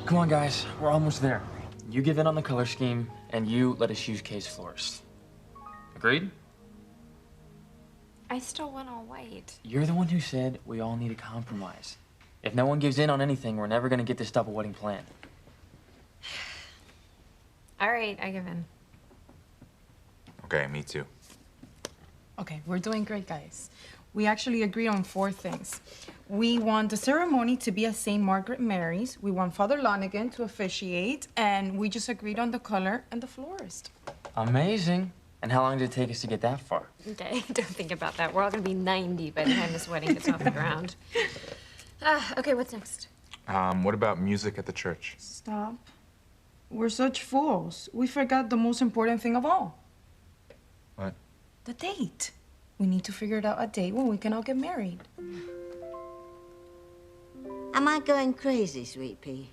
Come on, guys. We're almost there. You give in on the color scheme, and you let us use Kay's florist. Agreed? I still want all white. You're the one who said we all need a compromise. If no one gives in on anything, we're never gonna get this double wedding plan. All right, I give in. Okay, me too. Okay, we're doing great, guys. We actually agree on 4 things. We want the ceremony to be at St. Margaret Mary's. We want Father Lonigan to officiate, and we just agreed on the color and the florist. Amazing. And how long did it take us to get that far? Okay, don't think about that. We're all gonna be 90 by the time this wedding gets off the ground. Okay, what's next? What about music at the church? Stop. We're such fools. We forgot the most important thing of all. What? The date. We need to figure out a date when we can all get married. Am I going crazy, Sweet Pea?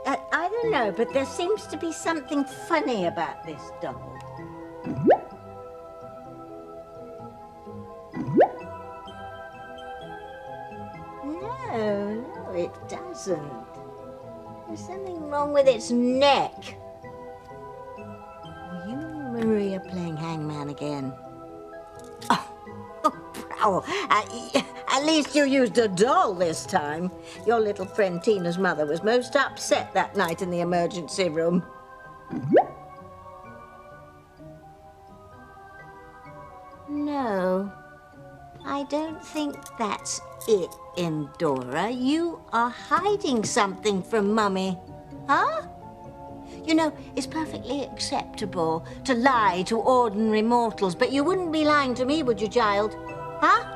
I don't know, but there seems to be something funny about this doll. No, it doesn't. There's something wrong with its neck. Were you and Maria playing hangman again? Oh, at least you used a doll this time. Your little friend Tina's mother was most upset that night in the emergency room. No, I don't think that's it, Endora. You are hiding something from Mummy, huh? You know, it's perfectly acceptable to lie to ordinary mortals, but you wouldn't be lying to me, would you, child? Huh?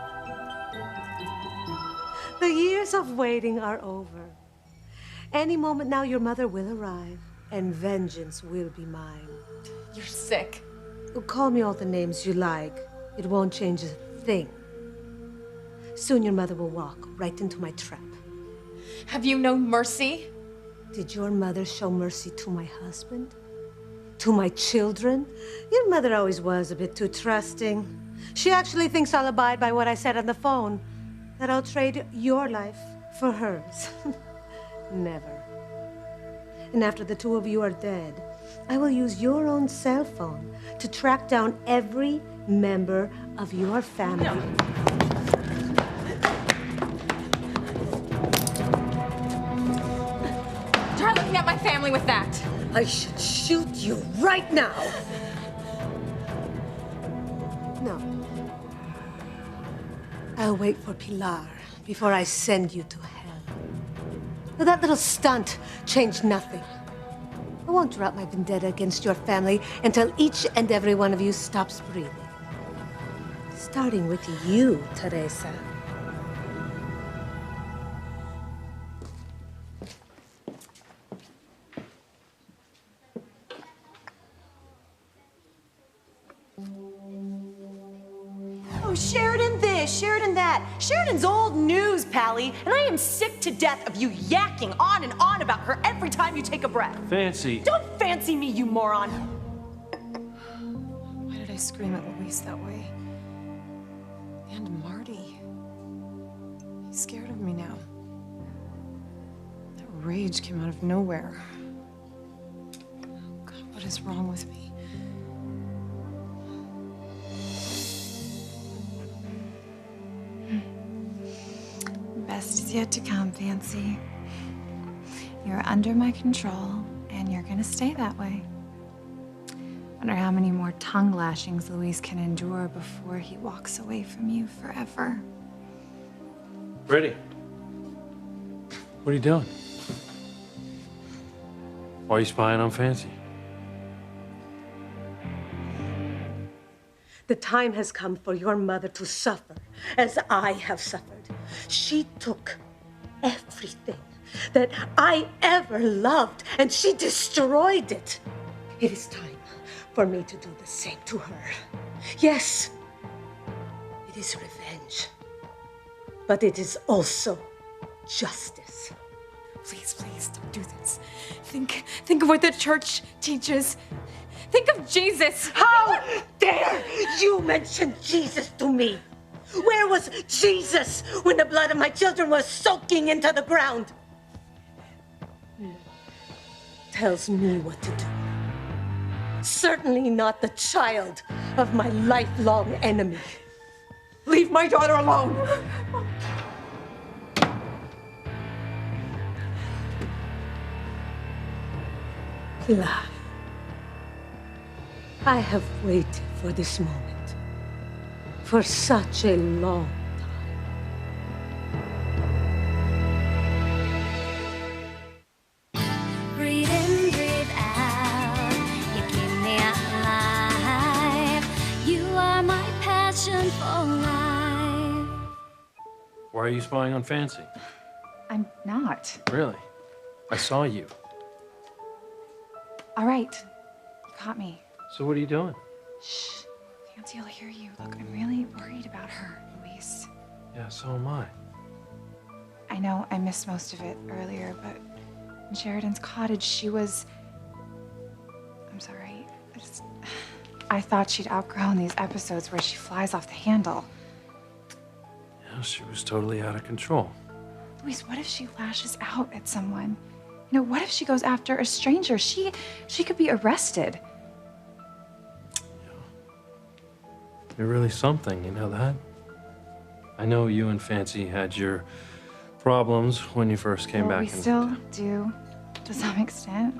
The years of waiting are over. Any moment now, your mother will arrive, and vengeance will be mine. You're sick. Call me all the names you like. It won't change a thing. Soon your mother will walk right into my trap. Have you known mercy? Did your mother show mercy to my husband? To my children? Your mother always was a bit too trusting. She actually thinks I'll abide by what I said on the phone, that I'll trade your life for hers. Never. And after the 2 of you are dead, I will use your own cell phone to track down every member of your family. No. Try looking at my family with that. I should shoot you right now. No. I'll wait for Pilar before I send you to hell. Now, that little stunt changed nothing. I won't drop my vendetta against your family until each and every one of you stops breathing. Starting with you, Teresa. Oh, Sheridan this, Sheridan that. Sheridan's old news, Pally, and I am sick to death of you yakking on and on about her every time you take a breath. Fancy. Don't fancy me, you moron. Why did I scream at Luis that way? And Marty. He's scared of me now. That rage came out of nowhere. Oh, God, what is wrong with me? Best is yet to come, Fancy. You're under my control, and you're gonna stay that way. Wonder how many more tongue lashings Luis can endure before he walks away from you forever. Ready? What are you doing? Why are you spying on Fancy? The time has come for your mother to suffer as I have suffered. She took everything that I ever loved and she destroyed it. It is time for me to do the same to her. Yes, it is revenge, but it is also justice. Please, please, don't do this. Think of what the church teaches. Think of Jesus. How dare you mention Jesus to me? Where was Jesus when the blood of my children was soaking into the ground? Tells me what to do. Certainly not the child of my lifelong enemy. Leave my daughter alone. Pilar, I have waited for this moment for such a long Breathe in, breathe out. You keep me alive. You are my passion for life. Why are you spying on Fancy? I'm not. Really? I saw you. All right. You caught me. So what are you doing? Shh. Fancy will hear you. Look, I'm really worried about her, Luis. Yeah, so am I. I know I missed most of it earlier, but in Sheridan's cottage, she was... I'm sorry. I thought she'd outgrown these episodes where she flies off the handle. Yeah, she was totally out of control. Luis, what if she lashes out at someone? You know, what if she goes after a stranger? She could be arrested. You're really something, you know that? I know you and Fancy had your problems when you first came back. We still do, to some extent.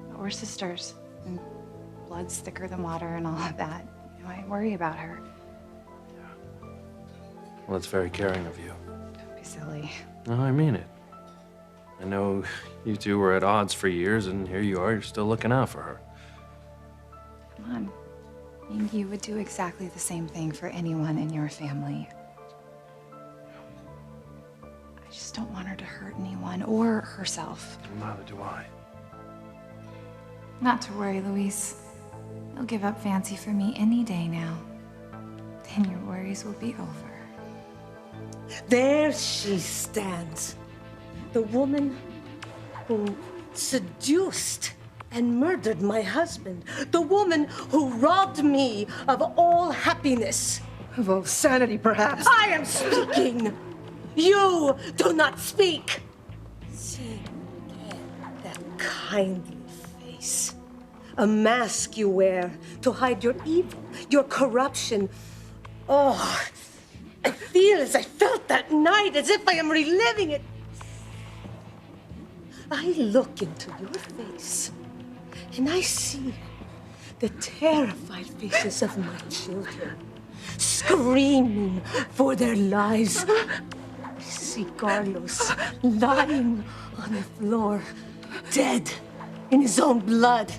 But we're sisters, and blood's thicker than water and all of that. You know, I worry about her. Well, it's very caring of you. Don't be silly. No, I mean it. I know you two were at odds for years, and here you are, you're still looking out for her. Come on. I mean, you would do exactly the same thing for anyone in your family. I just don't want her to hurt anyone or herself. Neither do I. Not to worry, Luis. You'll give up Fancy for me any day now. Then your worries will be over. There she stands. The woman who seduced and murdered my husband. The woman who robbed me of all happiness. Of all sanity, perhaps. I am speaking. You do not speak. See that kindly face. A mask you wear to hide your evil, your corruption. Oh, I feel as I felt that night, as if I am reliving it. I look into your face, and I see the terrified faces of my children, screaming for their lives. I see Carlos lying on the floor, dead in his own blood.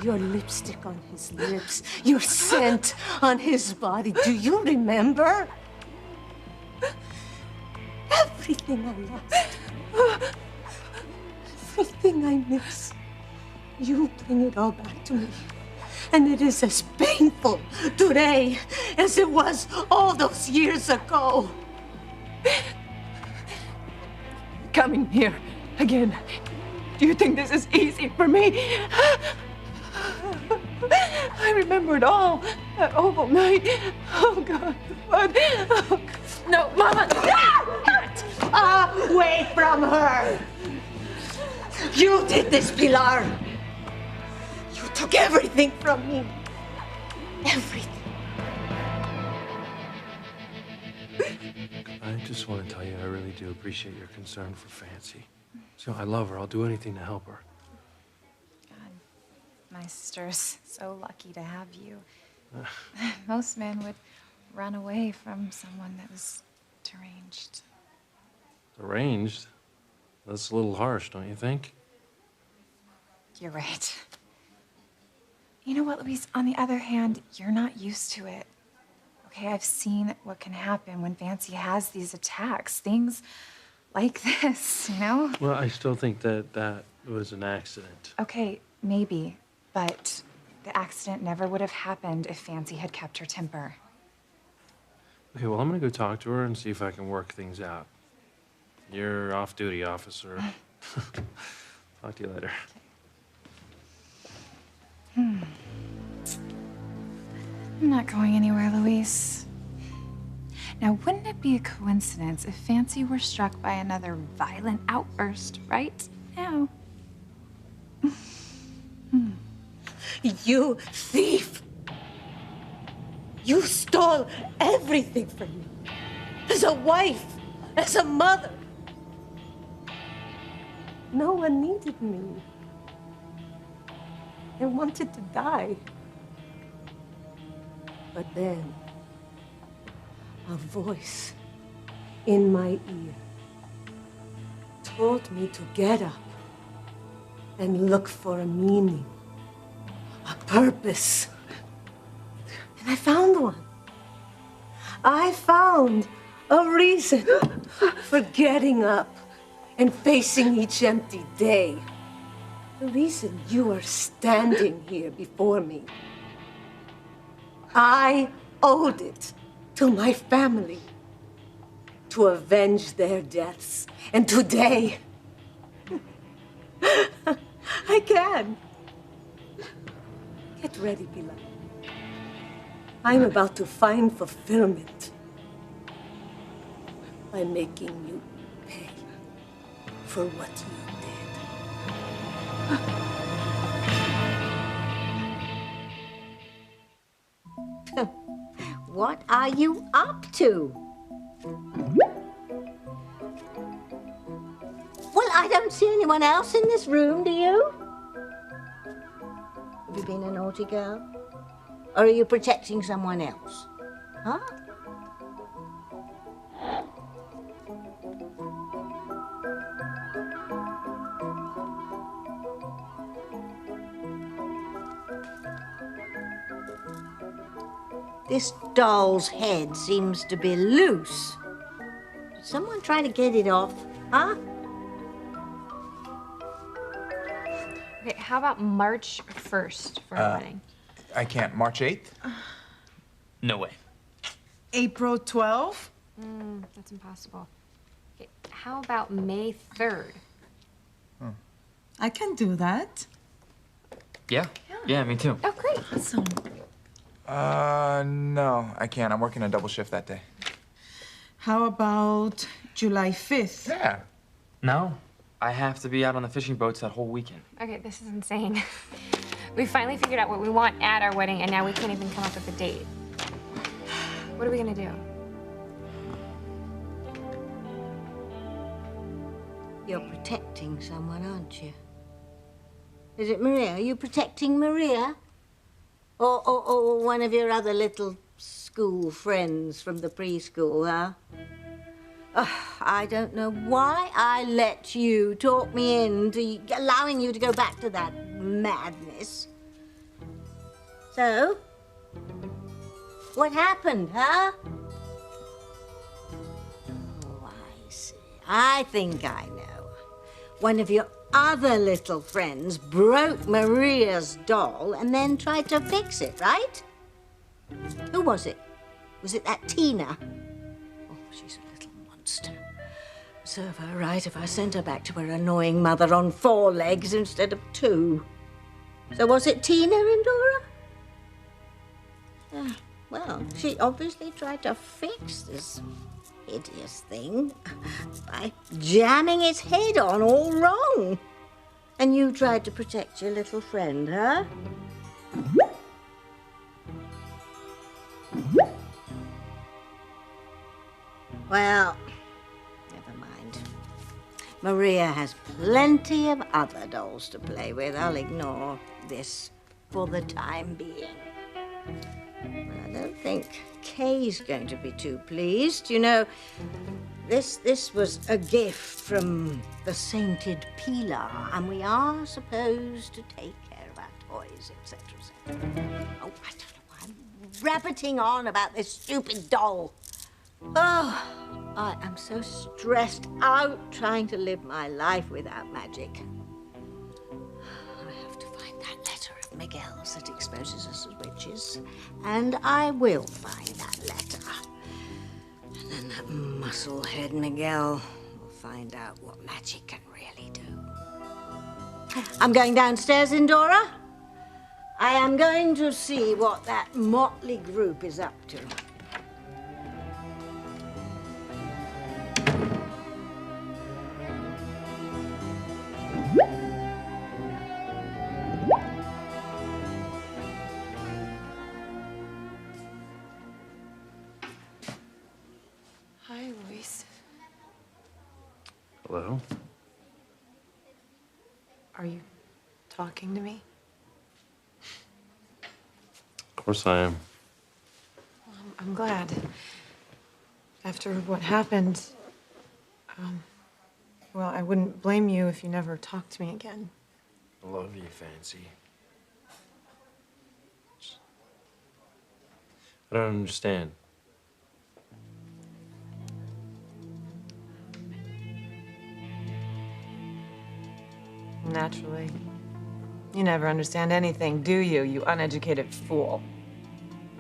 Your lipstick on his lips, your scent on his body. Do you remember? Everything I lost. Everything I miss. You bring it all back to me. And it is as painful today as it was all those years ago. Coming here again. Do you think this is easy for me? I remember it all. That awful night. Oh, God. What? Oh, God. No, Mama. Get away from her. You did this, Pilar. You took everything from me. Everything. I just want to tell you, I really do appreciate your concern for Fancy. So I love her. I'll do anything to help her. God, my sister's so lucky to have you. Most men would run away from someone that was deranged. Arranged? That's a little harsh, don't you think? You're right. You know what, Luis? On the other hand, you're not used to it. Okay, I've seen what can happen when Fancy has these attacks. Things like this, you know? Well, I still think that was an accident. Okay, maybe. But the accident never would have happened if Fancy had kept her temper. Okay, well, I'm gonna go talk to her and see if I can work things out. You're off duty, officer. Talk to you later. I'm not going anywhere, Luis. Now, wouldn't it be a coincidence if Fancy were struck by another violent outburst right now? You thief! You stole everything from me. As a wife, as a mother. No one needed me. I wanted to die. But then, a voice in my ear told me to get up and look for a meaning, a purpose. And I found one. I found a reason for getting up and facing each empty day. The reason you are standing here before me. I owed it to my family to avenge their deaths. And today, I can. Get ready, beloved. I'm about to find fulfillment by making you pay for what you did. What are you up to? Well, I don't see anyone else in this room, do you? Have you been a naughty girl? Or are you protecting someone else? Huh? This doll's head seems to be loose. Did someone try to get it off, huh? Okay, how about March 1st for our wedding? I can't. March 8th? No way. April 12th? That's impossible. Okay, how about May 3rd? I can do that. Yeah. Yeah, me too. Oh, great. Awesome. No, I can't. I'm working a double shift that day. How about July 5th? Yeah. No, I have to be out on the fishing boats that whole weekend. Okay, this is insane. We finally figured out what we want at our wedding, and now we can't even come up with a date. What are we gonna do? You're protecting someone, aren't you? Is it Maria? Are you protecting Maria? Or one of your other little school friends from the preschool, huh? I don't know why I let you talk me into allowing you to go back to that madness. So, what happened, huh? Oh, I see. I think I know. One of your other little friends broke Maria's doll and then tried to fix it, right? Who was it? Was it that Tina? Oh, she's a little monster. Serve her right if I sent her back to her annoying mother on 4 legs instead of 2. So was it Tina, Indora? Well, she obviously tried to fix this hideous thing by jamming its head on all wrong. And you tried to protect your little friend, huh? Well, never mind. Maria has plenty of other dolls to play with. I'll ignore this for the time being. But I don't think Kay's going to be too pleased. You know, this was a gift from the sainted Pilar, and we are supposed to take care of our toys, etc., etc. Oh, I don't know why I'm rabbiting on about this stupid doll. Oh, I am so stressed out trying to live my life without magic. I have to find that letter of Miguel's that exposes us as witches. And I will find that letter. And then that musclehead Miguel will find out what magic can really do. I'm going downstairs, Indora. I am going to see what that motley group is up to. Hello? Are you talking to me? Of course I am. I'm glad. After what happened, well, I wouldn't blame you if you never talked to me again. I love you, Fancy. I don't understand. Naturally. You never understand anything, do you, you uneducated fool?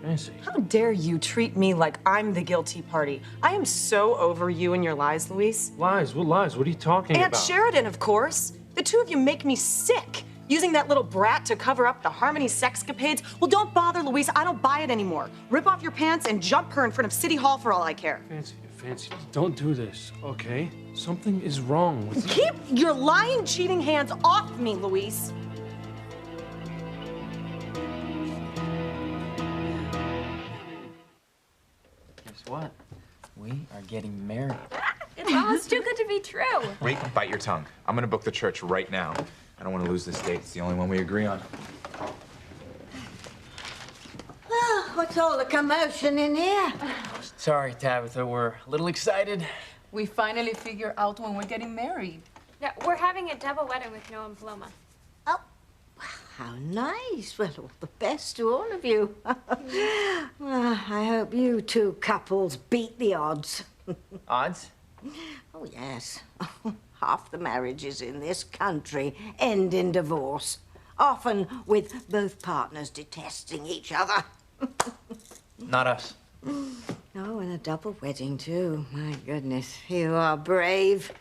Fancy. How dare you treat me like I'm the guilty party? I am so over you and your lies, Luis. Lies? What lies? What are you talking Aunt about? Sheridan, of course. The two of you make me sick. Using that little brat to cover up the Harmony sexcapades. Well, don't bother, Luis. I don't buy it anymore. Rip off your pants and jump her in front of City Hall for all I care. Fancy, don't do this, okay? Something is wrong with you. Keep your lying, cheating hands off me, Luis. Guess what? We are getting married. It's too good to be true. Wait, bite your tongue. I'm gonna book the church right now. I don't want to lose this date. It's the only one we agree on. Oh, what's all the commotion in here? Sorry, Tabitha, we're a little excited. We finally figure out when we're getting married. Yeah, we're having a double wedding with Noah and Paloma. Oh, how nice. Well, all the best to all of you. Well, I hope you two couples beat the odds. Odds? Oh, yes. Half the marriages in this country end in divorce, often with both partners detesting each other. Not us. Oh, and a double wedding, too. My goodness, you are brave.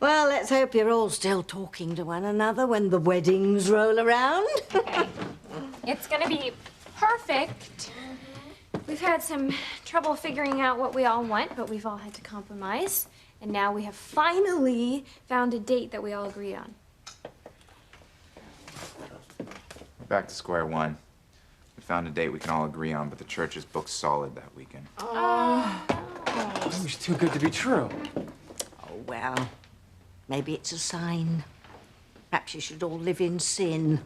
Well, let's hope you're all still talking to one another when the weddings roll around. Okay. It's gonna be perfect. We've had some trouble figuring out what we all want, but we've all had to compromise. And now we have finally found a date that we all agree on. We're back to square one. We found a date we can all agree on, but the church is booked solid that weekend. It was too good to be true. Oh, well, maybe it's a sign. Perhaps you should all live in sin.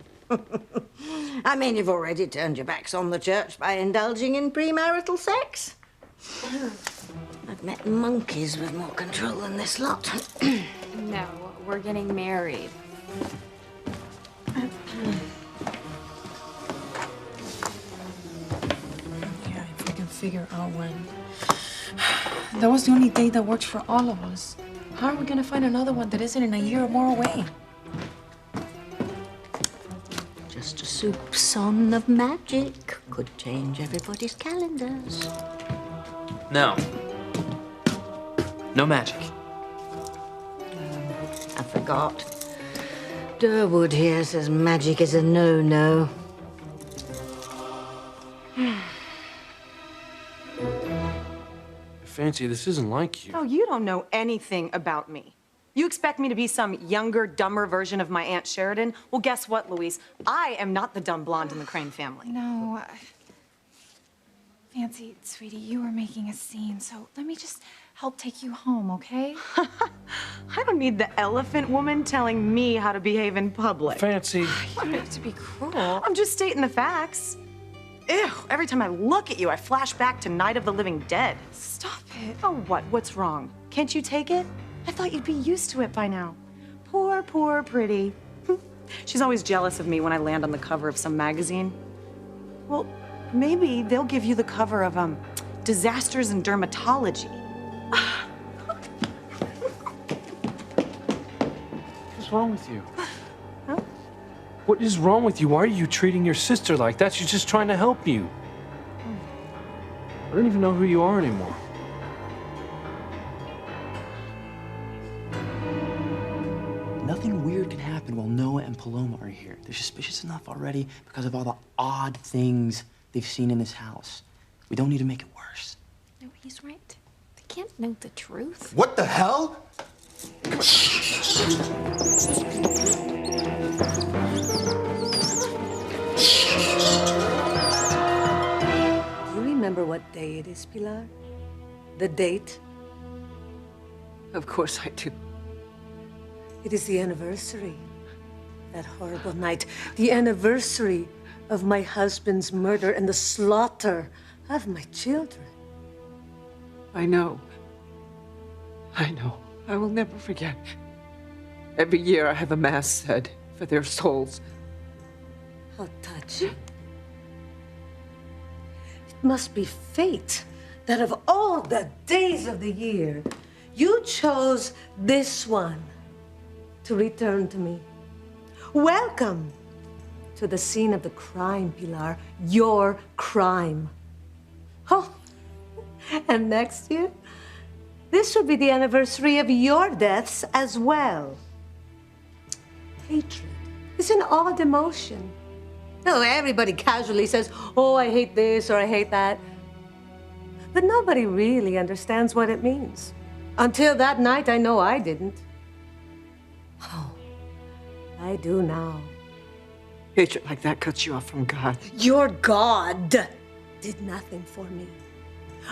I mean, you've already turned your backs on the church by indulging in premarital sex. I've met monkeys with more control than this lot. No, we're getting married. Yeah, if we can figure out when. That was the only date that works for all of us. How are we gonna find another one that isn't in a year or more away? Just a soupçon of magic could change everybody's calendars. No. No magic. I forgot. Durwood here says magic is a no-no. Fancy, this isn't like you. Oh, you don't know anything about me. You expect me to be some younger, dumber version of my Aunt Sheridan? Well, guess what, Louise? I am not the dumb blonde in the Crane family. No. Fancy, sweetie, you were making a scene, so let me just help take you home, okay? I don't need the elephant woman telling me how to behave in public. Fancy. You don't have to be cruel. I'm just stating the facts. Ew, every time I look at you, I flash back to Night of the Living Dead. Stop it. Oh, what? What's wrong? Can't you take it? I thought you'd be used to it by now. Poor, poor Pretty. She's always jealous of me when I land on the cover of some magazine. Well, maybe they'll give you the cover of, Disasters in Dermatology. What's wrong with you? Huh? What is wrong with you? Why are you treating your sister like that? She's just trying to help you. I don't even know who you are anymore. Nothing weird can happen while Noah and Paloma are here. They're suspicious enough already because of all the odd things they've seen in this house. We don't need to make it worse. No, he's right. They can't know the truth. What the hell? You remember what day it is, Pilar? The date? Of course I do. It is the anniversary. That horrible night. The anniversary of my husband's murder and the slaughter of my children. I know. I know. I will never forget. Every year I have a mass said for their souls. How touching. It must be fate that of all the days of the year, you chose this one to return to me. Welcome to the scene of the crime, Pilar. Your crime. Oh, and next year, this will be the anniversary of your deaths as well. Hatred is an odd emotion. No, everybody casually says, oh, I hate this or I hate that. But nobody really understands what it means. Until that night, I know I didn't. Oh, I do now. Hatred like that cuts you off from God. Your God did nothing for me.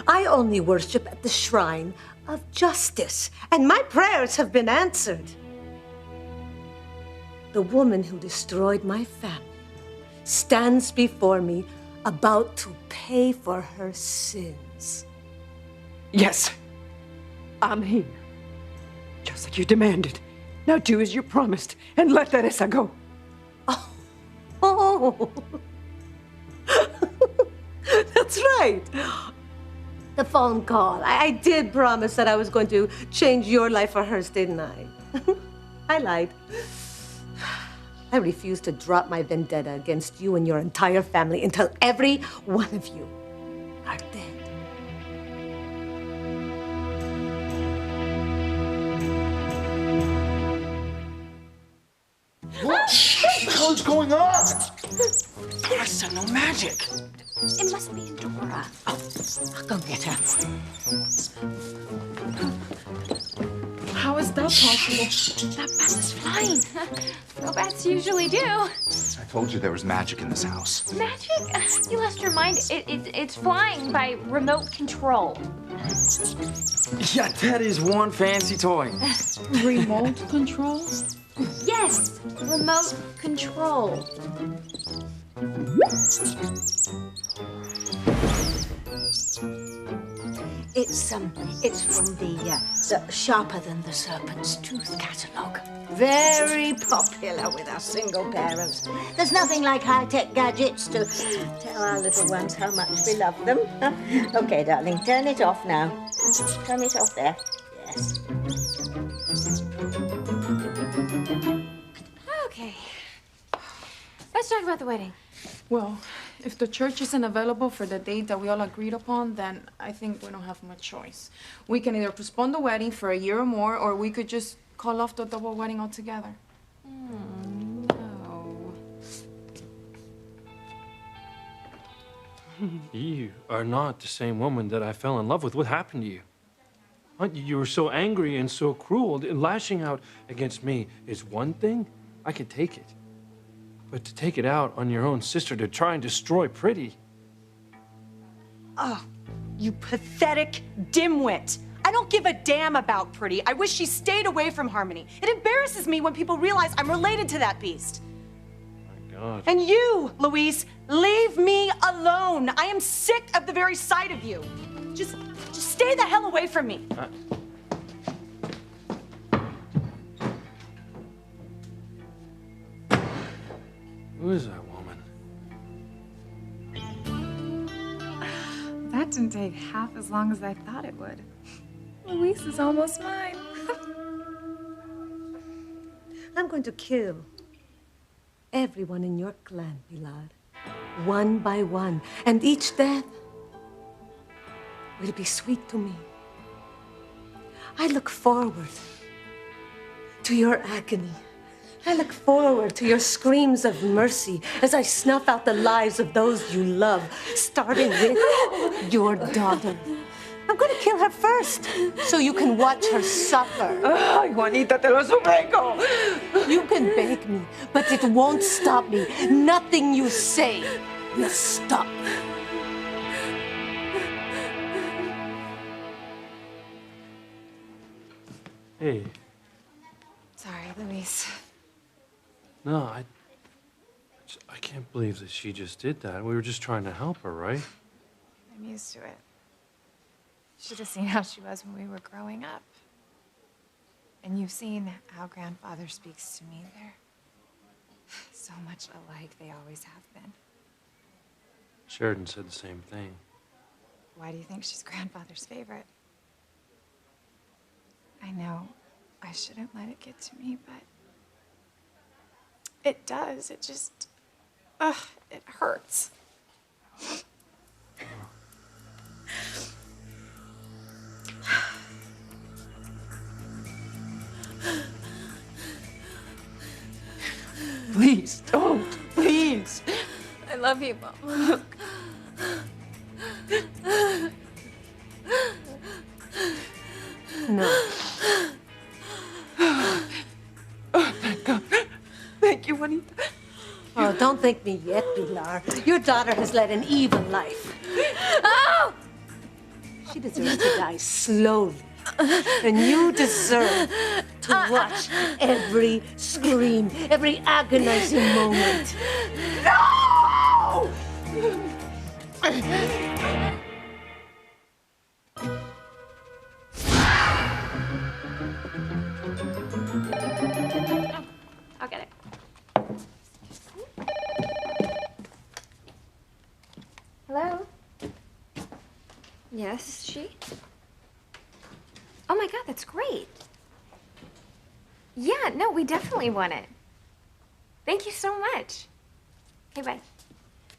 I only worship at the shrine of justice, and my prayers have been answered. The woman who destroyed my family stands before me about to pay for her sins. Yes, I'm here. Just like you demanded. Now do as you promised and let Teresa go. Oh, that's right. The phone call. I did promise that I was going to change your life for hers, didn't I? I lied. I refuse to drop my vendetta against you and your entire family until every one of you are dead. What the hell is going on? Teresa, no magic. It must be Endora. Oh, I'll go get her. How is that possible? That bat is flying. No bats usually do. I told you there was magic in this house. Magic? You lost your mind. It's flying by remote control. Yeah, that is one fancy toy. Remote control? Yes, remote control. It's from the Sharper Than the Serpent's Tooth catalogue. Very popular with our single parents. There's nothing like high-tech gadgets to tell our little ones how much we love them. Okay, darling, turn it off now. Turn it off there. Yes. Okay. Let's talk about the wedding. Well, if the church isn't available for the date that we all agreed upon, then I think we don't have much choice. We can either postpone the wedding for a year or more, or we could just call off the double wedding altogether. No. You are not the same woman that I fell in love with. What happened to you? What, you were so angry and so cruel. Lashing out against me is one thing. I could take it. But to take it out on your own sister, to try and destroy Pretty. Oh, you pathetic dimwit. I don't give a damn about Pretty. I wish she stayed away from Harmony. It embarrasses me when people realize I'm related to that beast. My God. And you, Luis, leave me alone. I am sick of the very sight of you. Just stay the hell away from me. Who is that woman? That didn't take half as long as I thought it would. Luis is almost mine. I'm going to kill everyone in your clan, Pilar, one by one, and each death will be sweet to me. I look forward to your agony. I look forward to your screams of mercy as I snuff out the lives of those you love, starting with your daughter. I'm going to kill her first, so you can watch her suffer. Ay, Juanita, te lo suplico. You can beg me, but it won't stop me. Nothing you say will stop me. Hey, Sorry, Luis. No, I can't believe that she just did that. We were just trying to help her, right? I'm used to it. You should have seen how she was when we were growing up. And you've seen how grandfather speaks to me. They're so much alike, they always have been. Sheridan said the same thing. Why do you think she's grandfather's favorite? I know I shouldn't let it get to me, but it does. It just, it hurts. Please, don't. Please. I love you, Mom. No. Oh, thank God. Thank you, Juanita. Oh, don't thank me yet, Pilar. Your daughter has led an even life. Oh! She deserves to die slowly. And you deserve to watch every scream, every agonizing moment. No! I'll get it. Hello? Yes, she? Oh my God, that's great. Yeah, no, we definitely want it. Thank you so much. Okay, bye.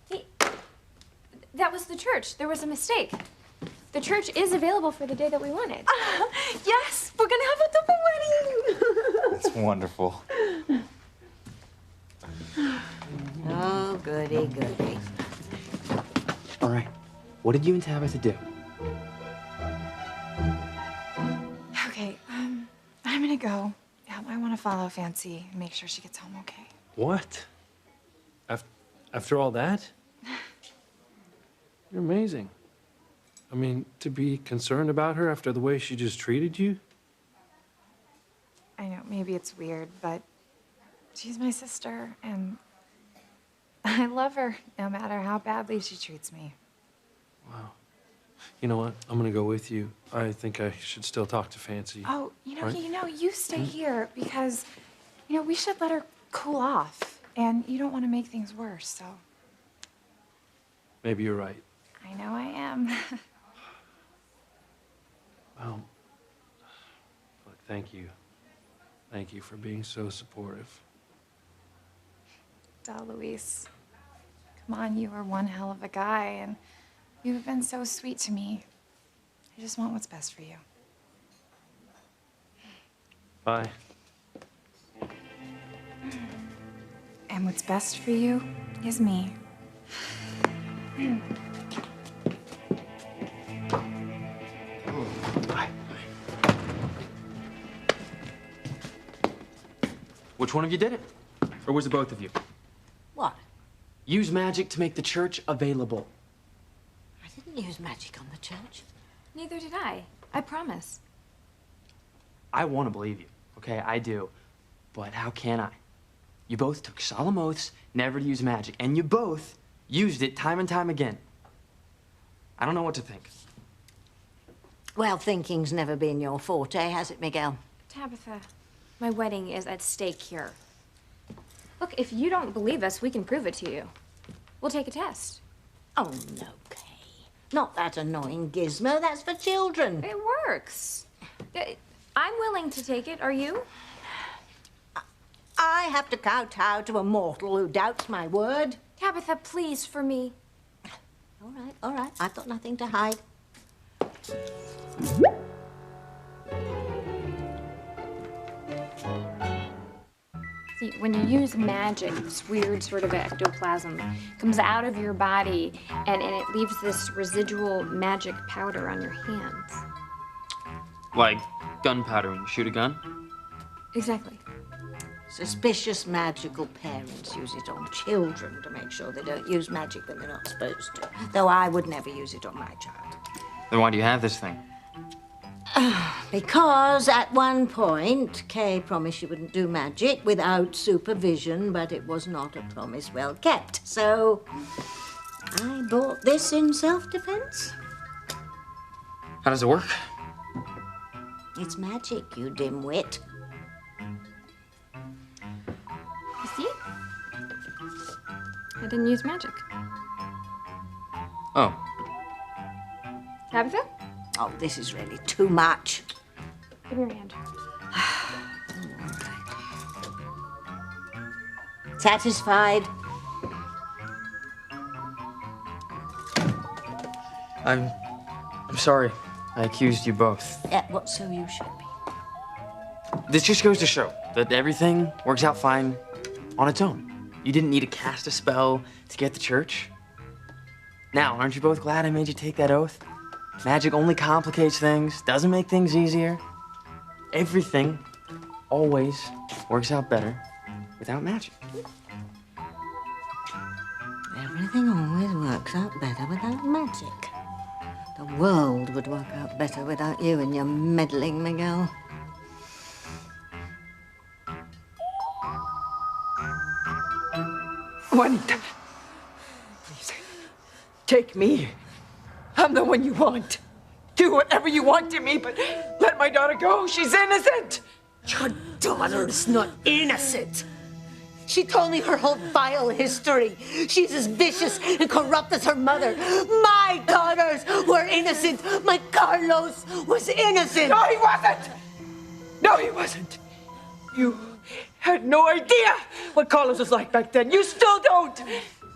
Hey, that was the church. There was a mistake. The church is available for the day that we wanted. Yes, we're gonna have a double wedding. That's wonderful. Oh, goody, goody. All right. What did you and Tabitha do? Okay, I'm gonna go. Yeah, I want to follow Fancy and make sure she gets home okay. What? After all that? You're amazing. I mean, to be concerned about her after the way she just treated you? I know, maybe it's weird, but she's my sister, and I love her no matter how badly she treats me. Wow. You know what? I'm gonna go with you. I think I should still talk to Fancy. Oh, Right? you stay here because, we should let her cool off, and you don't want to make things worse, so. Maybe you're right. I know I am. Well, look, thank you. Thank you for being so supportive. Duh, Luis. Come on, you are one hell of a guy, and you've been so sweet to me. I just want what's best for you. Bye. And what's best for you is me. Bye. Which one of you did it? Or was it both of you? What? Use magic to make the church available. I didn't use magic on the church. Neither did I. I promise. I want to believe you, okay? I do. But how can I? You both took solemn oaths never to use magic, and you both used it time and time again. I don't know what to think. Well, thinking's never been your forte, has it, Miguel? Tabitha, my wedding is at stake here. Look, if you don't believe us, we can prove it to you. We'll take a test. Oh, no, Kay. Not that annoying gizmo. That's for children. It works. I'm willing to take it. Are you? I have to kowtow to a mortal who doubts my word. Tabitha, please, for me. All right. I've got nothing to hide. See, when you use magic, this weird sort of ectoplasm comes out of your body and it leaves this residual magic powder on your hands. Like gunpowder when you shoot a gun? Exactly. Suspicious magical parents use it on children to make sure they don't use magic when they're not supposed to. Though I would never use it on my child. Then why do you have this thing? Because at one point, Kay promised she wouldn't do magic without supervision, but it was not a promise well kept. So I bought this in self-defense. How does it work? It's magic, you dimwit. You see? I didn't use magic. Oh. Tabitha? Oh, this is really too much. Give me your hand. Satisfied? I'm sorry. I accused you both. Yeah, what so you should be. This just goes to show that everything works out fine on its own. You didn't need to cast a spell to get to church. Now, aren't you both glad I made you take that oath? Magic only complicates things, doesn't make things easier. Everything always works out better without magic. Everything always works out better without magic. The world would work out better without you and your meddling, Miguel. Juanita, please, take me. I'm the one you want. Do whatever you want to me, but let my daughter go. She's innocent. Your daughter is not innocent. She told me her whole vile history. She's as vicious and corrupt as her mother. My daughters were innocent. My Carlos was innocent. No, he wasn't. No, he wasn't. You had no idea what Carlos was like back then. You still don't.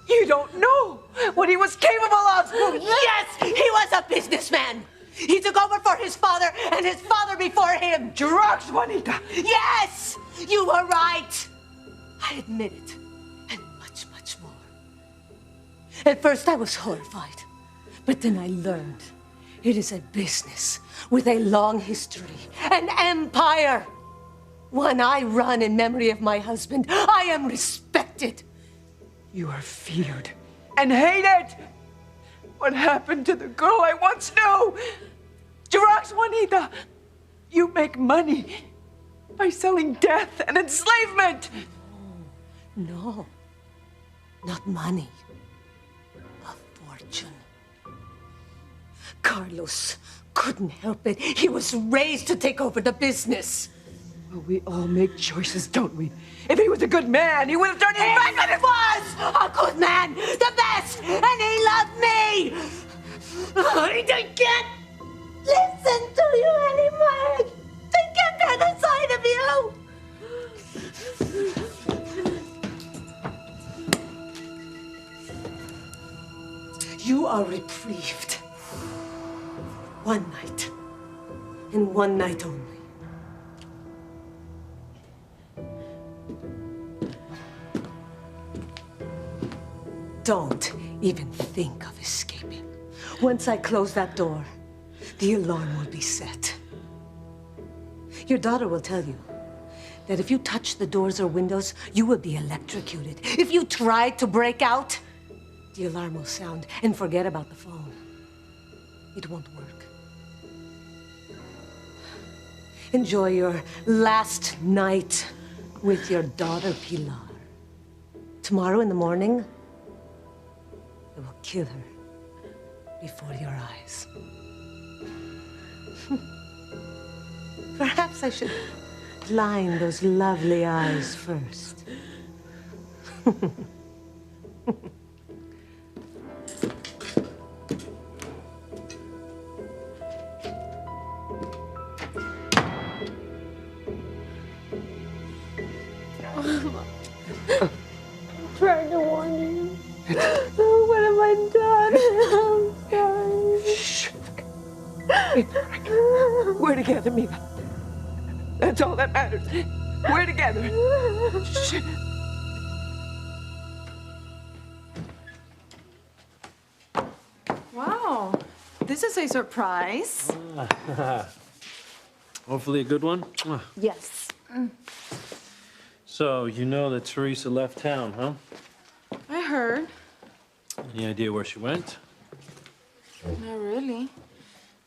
You don't know what he was capable of. Yes, he was a businessman. He took over for his father and his father before him. Drugs, Juanita. Yes, you were right. I admit it, and much, much more. At first, I was horrified, but then I learned it is a business with a long history, an empire. One I run in memory of my husband. I am respected. You are feared and hated. What happened to the girl I once knew? Drugs, Juanita. You make money by selling death and enslavement. No, not money. A fortune. Carlos couldn't help it. He was raised to take over the business. Well, we all make choices, don't we? If he was a good man, he would have done it back. But it was a good man, the best, and he loved me. I can't listen to you anymore. I can't bear the sight of you. You are reprieved. One night. And one night only. Don't even think of escaping. Once I close that door, the alarm will be set. Your daughter will tell you that if you touch the doors or windows, you will be electrocuted. If you try to break out, the alarm will sound, and forget about the phone. It won't work. Enjoy your last night with your daughter, Pilar. Tomorrow in the morning, I will kill her before your eyes. Perhaps I should line those lovely eyes first. Trying to warn you. Oh, what have I done? I'm sorry. Shh. We're together, Mila. That's all that matters. We're together. Shh. Wow, this is a surprise. Hopefully a good one. Yes. So, you know that Teresa left town, huh? I heard. Any idea where she went? Not really.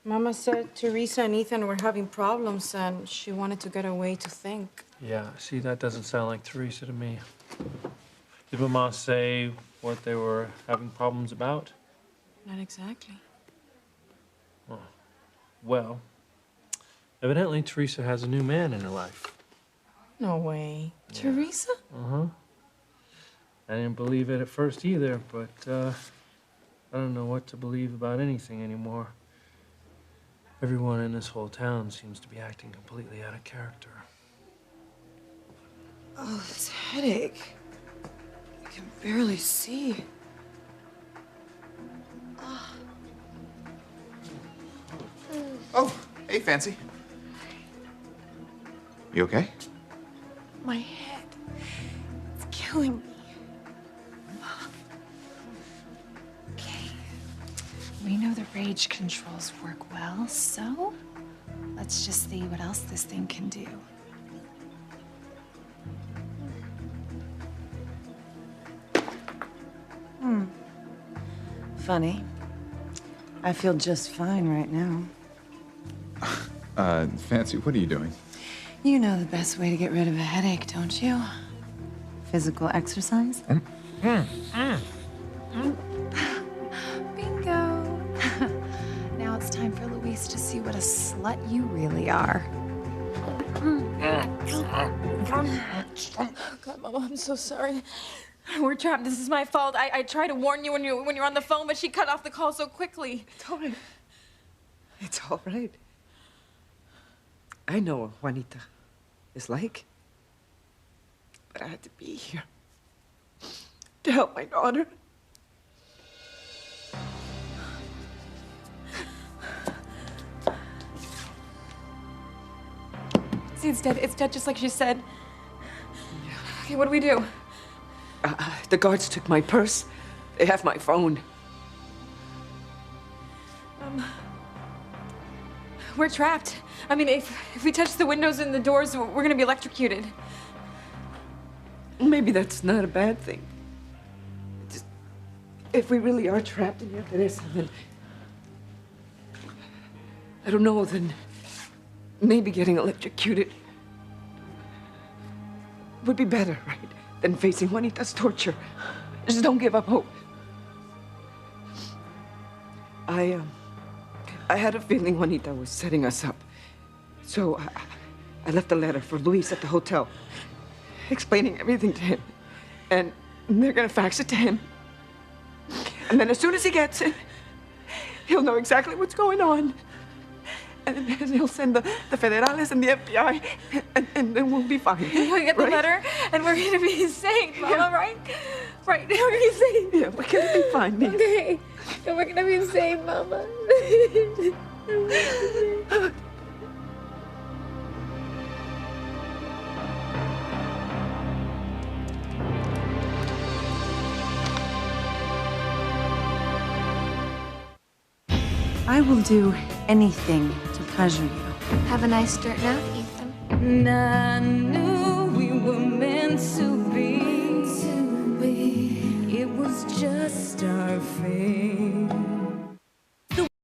Mama said Teresa and Ethan were having problems and she wanted to get away to think. Yeah, see, that doesn't sound like Teresa to me. Did Mama say what they were having problems about? Not exactly. Oh. Well, evidently Teresa has a new man in her life. No way. Yeah. Teresa? Uh-huh. I didn't believe it at first either, but I don't know what to believe about anything anymore. Everyone in this whole town seems to be acting completely out of character. Oh, this headache. I can barely see. Oh, hey, Fancy. You okay? My head. It's killing me. We know the rage controls work well, so let's just see what else this thing can do. Funny. I feel just fine right now. Fancy, what are you doing? You know the best way to get rid of a headache, don't you? Physical exercise? Bingo! Now it's time for Luis to see what a slut you really are. God, Mama, I'm so sorry. We're trapped. This is my fault. I tried to warn you when you're on the phone, but she cut off the call so quickly. It's all right. It's all right. I know what Juanita is like. But I had to be here to help my daughter. See, it's dead. It's dead just like she said. Okay, what do we do? The guards took my purse. They have my phone. We're trapped. I mean, if we touch the windows and the doors, we're gonna be electrocuted. Maybe that's not a bad thing. Just, if we really are trapped in here, Teresa, then I don't know, then maybe getting electrocuted would be better, right? Than facing Juanita's torture. Just don't give up hope. I had a feeling Juanita was setting us up. So I left a letter for Luis at the hotel, explaining everything to him. And they're gonna fax it to him. And then as soon as he gets it, he'll know exactly what's going on. And then he'll send the federales and the FBI, and then we'll be fine. We'll get the right? letter, and we're gonna be safe, Mama, right? Right, we're gonna be safe. Yeah, we're gonna be fine, Mia. Okay, and we're gonna be safe, Mama. I will do anything to pleasure you. Have a nice dirt nap, Ethan. And I knew we were meant to be. It was just our fate.